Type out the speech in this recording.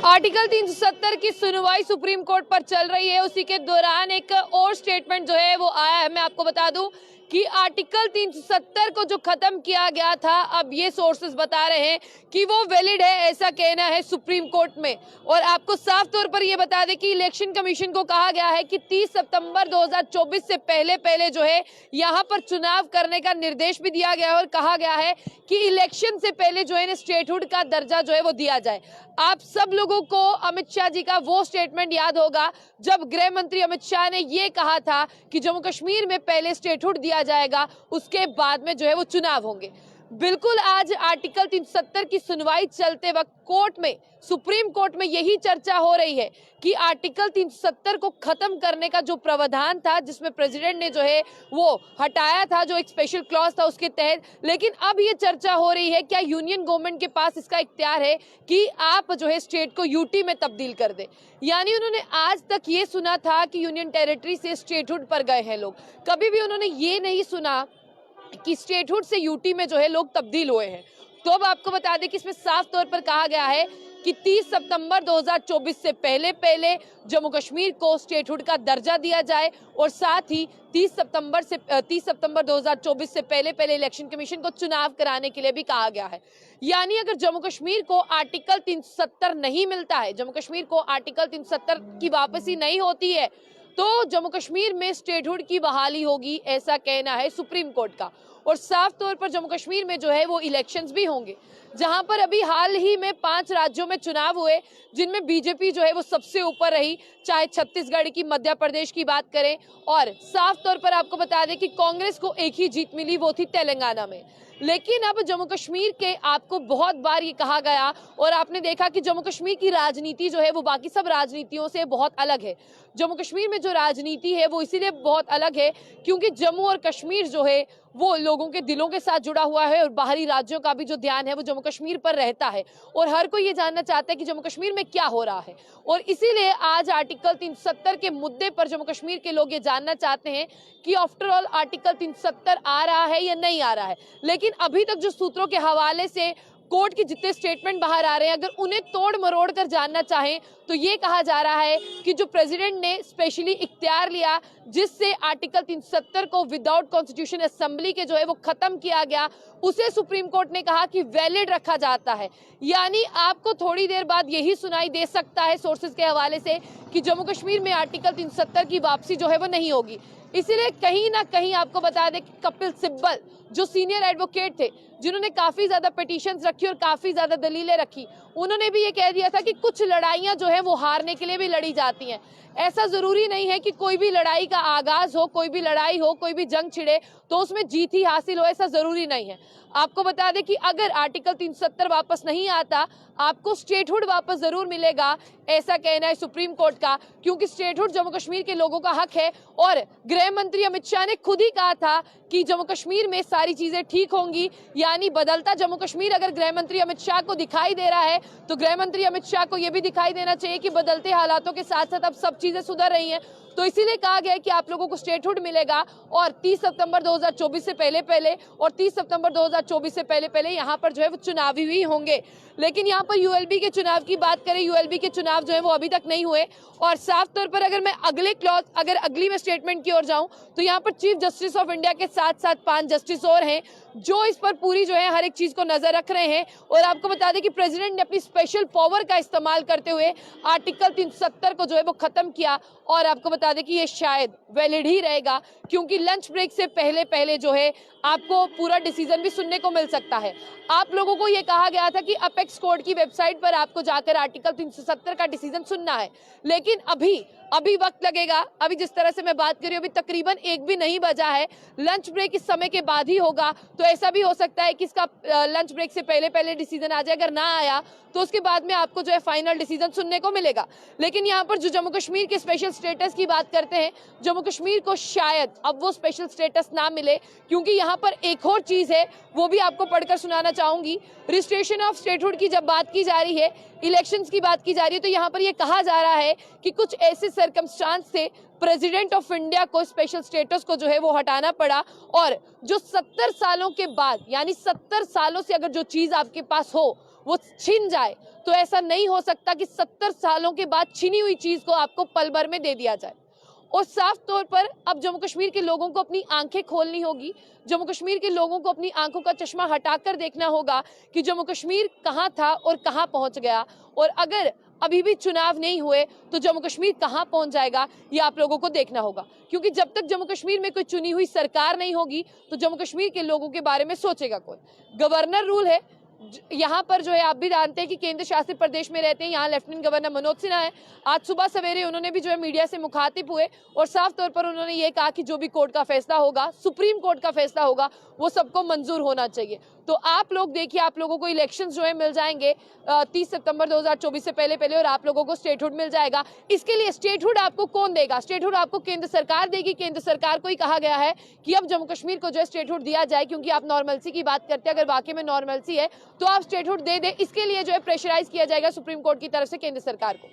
Article 370 की सुनवाई supreme court पर चल रही है। उसी के दौरान एक और स्टेटमेंट जो है वो आया है। मैं आपको बता दूं कि आर्टिकल 370 को जो खत्म किया गया था, अब ये सोर्सेस बता रहे हैं कि वो वैलिड है, ऐसा कहना है सुप्रीम कोर्ट में। और आपको साफ तौर पर ये बता दें कि इलेक्शन कमीशन को कहा गया है कि 30 सितंबर 2024 से पहले जो है यहाँ पर चुनाव करने का निर्देश भी दिया गया है और कहा गया है कि इलेक्शन से पहले जो है स्टेटहुड का दर्जा जो है वो दिया जाए। आप सब लोगों को अमित शाह जी का वो स्टेटमेंट याद होगा जब गृह मंत्री अमित शाह ने ये कहा था कि जम्मू कश्मीर में पहले स्टेटहुड दिया जाएगा, उसके बाद में जो है वो चुनाव होंगे। बिल्कुल आज आर्टिकल 370 की सुनवाई चलते वक्त कोर्ट में, सुप्रीम कोर्ट में यही चर्चा हो रही है कि आर्टिकल 370 को खत्म करने का जो प्रावधान था, जिसमें प्रेसिडेंट ने जो है वो हटाया था, जो एक स्पेशल क्लॉज था उसके तहत, लेकिन अब ये चर्चा हो रही है क्या यूनियन गवर्नमेंट के पास इसका इख्तियार है कि आप जो है स्टेट को यूटी में तब्दील कर दे। यानी उन्होंने आज तक ये सुना था कि यूनियन टेरिटरी से स्टेटहुड पर गए हैं लोग, कभी भी उन्होंने ये नहीं सुना कि स्टेटहुड से यूटी में जो है लोग तब्दील हुए हैं। तो अब आपको बता दें कि इसमें साफ तौर पर कहा गया है कि 30 सितंबर 2024 से पहले जम्मू कश्मीर को स्टेटहुड का दर्जा दिया जाए और साथ ही 30 सितंबर 2024 से पहले इलेक्शन कमीशन को चुनाव कराने के लिए भी कहा गया है। यानी अगर जम्मू कश्मीर को आर्टिकल 370 नहीं मिलता है, जम्मू कश्मीर को आर्टिकल 370 की वापसी नहीं होती है, तो जम्मू कश्मीर में स्टेटहुड की बहाली होगी, ऐसा कहना है सुप्रीम कोर्ट का। और साफ तौर पर जम्मू कश्मीर में जो है वो इलेक्शंस भी होंगे, जहां पर अभी हाल ही में 5 राज्यों में चुनाव हुए जिनमें बीजेपी जो है वो सबसे ऊपर रही, चाहे छत्तीसगढ़ की, मध्य प्रदेश की बात करें। और साफ तौर पर आपको बता दें कि कांग्रेस को एक ही जीत मिली, वो थी तेलंगाना में। लेकिन अब जम्मू कश्मीर के, आपको बहुत बार ये कहा गया और आपने देखा कि जम्मू कश्मीर की राजनीति जो है वो बाकी सब राजनीतियों से बहुत अलग है। जम्मू कश्मीर में जो राजनीति है वो इसीलिए बहुत अलग है क्योंकि जम्मू और कश्मीर जो है वो लोगों के दिलों के साथ जुड़ा हुआ है और बाहरी राज्यों का भी जो ध्यान है वो जम्मू कश्मीर पर रहता है और हर कोई ये जानना चाहता है कि जम्मू कश्मीर में क्या हो रहा है। और इसीलिए आज आर्टिकल 370 के मुद्दे पर जम्मू कश्मीर के लोग ये जानना चाहते हैं कि आफ्टर ऑल आर्टिकल 370 आ रहा है या नहीं आ रहा है। लेकिन अभी तक जो सूत्रों के हवाले से कोर्ट के जितने स्टेटमेंट बाहर आ रहे हैं, अगर उन्हें तोड़ मरोड़ कर जानना चाहें तो ये कहा जा रहा है कि जो प्रेसिडेंट ने स्पेशली इख्तियार लिया जिससे आर्टिकल 370 को विदाउट कॉन्स्टिट्यूशन असेंबली के जो है वो खत्म किया गया, उसे सुप्रीम कोर्ट ने कहा कि वैलिड रखा जाता है। यानी आपको थोड़ी देर बाद यही सुनाई दे सकता है सोर्सेज के हवाले से कि जम्मू कश्मीर में आर्टिकल 370 की वापसी जो है वो नहीं होगी। इसीलिए कहीं ना कहीं आपको बता दें कि कपिल सिब्बल जो सीनियर एडवोकेट थे, जिन्होंने काफी ज्यादा पिटीशंस रखी और काफी ज्यादा दलीलें रखी, उन्होंने भी ये कह दिया था कि कुछ लड़ाइयां जो है वो हारने के लिए भी लड़ी जाती हैं। ऐसा जरूरी नहीं है कि कोई भी लड़ाई का आगाज हो, कोई भी लड़ाई हो, कोई भी जंग छिड़े तो उसमें जीत ही हासिल हो, ऐसा जरूरी नहीं है। आपको बता दें कि अगर आर्टिकल 370 वापस नहीं आता, आपको स्टेटहुड वापस जरूर मिलेगा, ऐसा कहना है सुप्रीम कोर्ट का, क्योंकि स्टेटहुड जम्मू कश्मीर के लोगों का हक है। और गृह मंत्री अमित शाह ने खुद ही कहा था कि जम्मू कश्मीर में सारी चीजें ठीक होंगी। यानी बदलता जम्मू कश्मीर अगर गृह मंत्री अमित शाह को दिखाई दे रहा है तो गृह मंत्री अमित शाह को यह भी दिखाई देना चाहिए कि बदलते हालातों के साथ साथ अब सब चीजें सुधर रही हैं। तो इसीलिए कहा गया कि आप लोगों को स्टेटहुड मिलेगा और 30 सितंबर 2024 से पहले और 30 सितंबर 2024 से पहले यहाँ पर जो है वो चुनावी भी होंगे। लेकिन यहाँ पर यूएलबी के चुनाव की बात करें, यूएलबी के चुनाव जो है वो अभी तक नहीं हुए। और साफ तौर पर अगर मैं अगली में स्टेटमेंट की ओर जाऊं तो यहाँ पर चीफ जस्टिस ऑफ इंडिया के साथ साथ 5 जस्टिस और हैं जो इस पर पूरी जो है हर एक चीज को नजर रख रहे हैं। और आपको बता दें कि प्रेसिडेंट ने अपनी स्पेशल पावर का इस्तेमाल करते हुए आर्टिकल 370 को जो है वो खत्म किया। और आपको बता दें कि ये शायद वैलिड ही रहेगा क्योंकि लंच ब्रेक से पहले जो है आपको पूरा डिसीजन भी सुनने को मिल सकता है। आप लोगों को ये कहा गया था कि अपेक्स कोर्ट की वेबसाइट पर आपको जाकर आर्टिकल 370 का डिसीजन सुनना है, लेकिन अभी वक्त लगेगा। अभी जिस तरह से मैं बात कर रही हूँ, अभी तकरीबन 1 भी नहीं बजा है, लंच ब्रेक इस समय के बाद ही होगा। तो ऐसा भी हो सकता है कि इसका लंच ब्रेक से पहले डिसीजन आ जाए। अगर ना आया तो उसके बाद में आपको जो है फाइनल डिसीजन सुनने को मिलेगा। लेकिन यहाँ पर जो जम्मू कश्मीर के स्पेशल स्टेटस की बात करते हैं, जम्मू कश्मीर को शायद अब वो स्पेशल स्टेटस ना मिले क्योंकि यहाँ पर एक और चीज है, वो भी आपको पढ़कर सुनाना चाहूंगी। रजिस्ट्रेशन ऑफ स्टेटहुड की जब बात की जा रही है, इलेक्शंस की बात की जा रही है, तो यहाँ पर यह कहा जा रहा है कि कुछ ऐसे सर्कमस्टांस से प्रेसिडेंट ऑफ इंडिया को स्पेशल स्टेटस को जो है वो हटाना पड़ा। और जो 70 सालों के बाद, यानी 70 सालों से अगर जो चीज आपके पास हो वो छिन जाए, तो ऐसा नहीं हो सकता कि 70 सालों के बाद छिनी हुई चीज को आपको पल भर में दे दिया जाए। और साफ तौर पर अब जम्मू कश्मीर के लोगों को अपनी आंखें खोलनी होगी, जम्मू कश्मीर के लोगों को अपनी आंखों का चश्मा हटाकर देखना होगा कि जम्मू कश्मीर कहां था और कहां पहुंच गया, और अगर अभी भी चुनाव नहीं हुए तो जम्मू कश्मीर कहां पहुंच जाएगा, ये आप लोगों को देखना होगा। क्योंकि जब तक जम्मू कश्मीर में कोई चुनी हुई सरकार नहीं होगी तो जम्मू कश्मीर के लोगों के बारे में सोचेगा कौन। गवर्नर रूल है यहाँ पर, जो है आप भी जानते हैं कि केंद्र शासित प्रदेश में रहते हैं, यहाँ लेफ्टिनेंट गवर्नर मनोज सिन्हा है। आज सुबह सवेरे उन्होंने भी जो है मीडिया से मुखातिब हुए और साफ तौर पर उन्होंने ये कहा कि जो भी कोर्ट का फैसला होगा, सुप्रीम कोर्ट का फैसला होगा, वो सबको मंजूर होना चाहिए। तो आप लोग देखिए, आप लोगों को इलेक्शंस जो है मिल जाएंगे 30 सितंबर 2024 से पहले और आप लोगों को स्टेटहुड मिल जाएगा। इसके लिए स्टेटहुड आपको कौन देगा? स्टेटहुड आपको केंद्र सरकार देगी। केंद्र सरकार को ही कहा गया है कि अब जम्मू कश्मीर को जो है स्टेटहुड दिया जाए, क्योंकि आप नॉर्मलसी की बात करते हैं, अगर वाकई में नॉर्मलसी है तो आप स्टेटहुड दे दें। इसके लिए जो है प्रेशराइज किया जाएगा सुप्रीम कोर्ट की तरफ से केंद्र सरकार को।